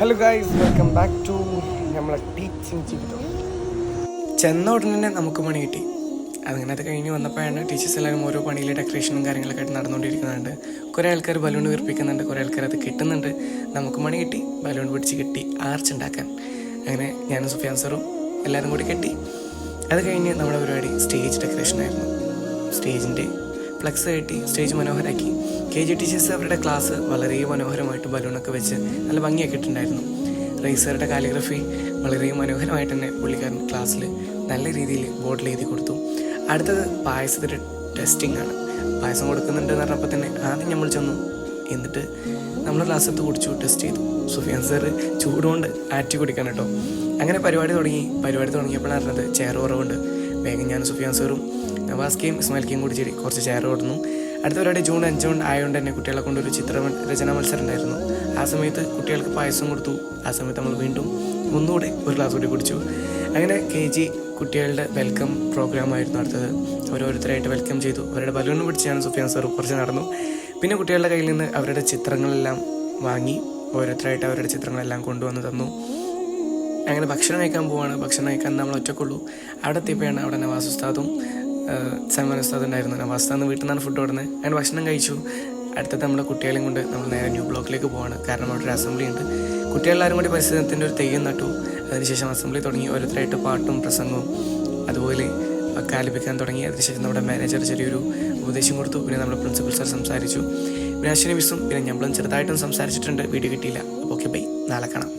Hello guys, welcome back to നമ്മളെ teaching ജീവിതം. ചെന്ന ഉടനെ തന്നെ നമുക്ക് പണി കിട്ടി. അത് കഴിഞ്ഞ് വന്നപ്പോഴാണ് ടീച്ചേഴ്സ് എല്ലാവരും ഓരോ പണിയിൽ ഡെക്കറേഷനും കാര്യങ്ങളൊക്കെ ആയിട്ട് നടന്നുകൊണ്ടിരിക്കുന്നുണ്ട്. കുറേ ആൾക്കാർ ബലൂൺ വീർപ്പിക്കുന്നുണ്ട്, കുറേ ആൾക്കാർ അത് കിട്ടുന്നുണ്ട്. നമുക്ക് പണി കിട്ടി, ബലൂൺ പിടിച്ച് കെട്ടി ആർച്ച് ഉണ്ടാക്കാൻ. അങ്ങനെ ഞാനും സുഫിയാൻ സാറും എല്ലാവരും കൂടി കെട്ടി. അത് കഴിഞ്ഞ് നമ്മുടെ പരിപാടി സ്റ്റേജ് ഡെക്കറേഷനായിരുന്നു. സ്റ്റേജിൻ്റെ ഫ്ലക്സ് കെട്ടി സ്റ്റേജ് മനോഹരമാക്കി. KG ടീച്ചേഴ്സ് അവരുടെ ക്ലാസ് വളരെ മനോഹരമായിട്ട് ബലൂണൊക്കെ വെച്ച് നല്ല ഭംഗിയൊക്കെ ഇട്ടുണ്ടായിരുന്നു. റൈസറുടെ കാലിഗ്രഫി വളരെ മനോഹരമായിട്ട് തന്നെ പുള്ളിക്കാരൻ ക്ലാസ്സിൽ നല്ല രീതിയിൽ ബോർഡിൽ എഴുതി കൊടുത്തു. അടുത്തത് പായസത്തിൻ്റെ ടെസ്റ്റിംഗ് ആണ്. പായസം കൊടുക്കുന്നുണ്ട് എന്ന് പറഞ്ഞപ്പോൾ തന്നെ ആദ്യം നമ്മൾ ചെന്നു. എന്നിട്ട് നമ്മൾ ക്ലാസ് എടുത്ത് കുടിച്ചു, ടെസ്റ്റ് ചെയ്തു. സുഫിയാൻ സാറ് ചൂടുകൊണ്ട് ആറ്റി കുടിക്കണം കേട്ടോ. അങ്ങനെ പരിപാടി തുടങ്ങിയപ്പോഴാണ് അറിഞ്ഞത് ചെയർ കുറവുണ്ട്. വേഗം ഞാൻ സുഫിയാൻ സാറും നവാസ്കയും ഇസ്മായിൽക്കയും കൂടി ചെടി കുറച്ച് ചെയർ കൊടുന്നു. അടുത്ത പരിപാടി ജൂൺ 5 ആയതുകൊണ്ട് തന്നെ കുട്ടികളെ കൊണ്ടൊരു രചനാ മത്സരം ഉണ്ടായിരുന്നു. ആ സമയത്ത് കുട്ടികൾക്ക് പായസം കൊടുത്തു. ആ സമയത്ത് നമ്മൾ വീണ്ടും ഒന്നുകൂടി ഒരു ക്ലാസ് കൂടി കുടിച്ചു. അങ്ങനെ KG കുട്ടികളുടെ വെൽക്കം പ്രോഗ്രാമായിരുന്നു അടുത്തത്. ഓരോരുത്തരായിട്ട് വെൽക്കം ചെയ്തു. അവരുടെ ബലൂൺ പിടിച്ചാണ് സുഫിയാൻ സാർ കുറച്ച് നടന്നു. പിന്നെ കുട്ടികളുടെ കയ്യിൽ നിന്ന് അവരുടെ ചിത്രങ്ങളെല്ലാം വാങ്ങി ഓരോരുത്തരായിട്ട് അവരുടെ ചിത്രങ്ങളെല്ലാം കൊണ്ടുവന്ന് തന്നു. അങ്ങനെ ഭക്ഷണം കഴിക്കാൻ പോവാണ്. ഭക്ഷണം കഴിക്കാൻ നമ്മൾ ഒറ്റക്കുള്ളൂ. അവിടെ എത്തിയപ്പോഴാണ് അവിടെ നവാസ് ഉസ്താദും സൽമാൻ ഉസ്താദും ഉണ്ടായിരുന്നു. നവാസ് ഉസ്താദ് വീട്ടിൽ നിന്നാണ് ഫുഡ് കൊടുക്കുന്നത്. അങ്ങനെ ഭക്ഷണം കഴിച്ചു. അടുത്തത് നമ്മുടെ കുട്ടികളെയും കൊണ്ട് നമ്മൾ നേരെ ന്യൂ ബ്ലോക്കിലേക്ക് പോവാണ്. കാരണം അവിടെ ഒരു അസംബ്ലി ഉണ്ട്. കുട്ടികളെല്ലാവരും കൂടി പരിസ്ഥിതിൻ്റെ ഒരു തെയ്യം നട്ടു. അതിനുശേഷം അസംബ്ലി തുടങ്ങി. ഓരോരുത്തരായിട്ട് പാട്ടും പ്രസംഗവും അതുപോലെ ഒക്കെ ആലപിക്കാൻ തുടങ്ങി. അതിനുശേഷം നമ്മുടെ മാനേജർ ചെറിയൊരു ഉപദേശം കൊടുത്തു. പിന്നെ നമ്മുടെ പ്രിൻസിപ്പൽ സാർ സംസാരിച്ചു. പിന്നെ അശ്വിനി മിസ്സും പിന്നെ ഞമ്മളും ചെറുതായിട്ടും സംസാരിച്ചിട്ടുണ്ട്. വീഡിയോ കിട്ടിയില്ല. ഓക്കെ ബൈ, നാളെ കാണാം.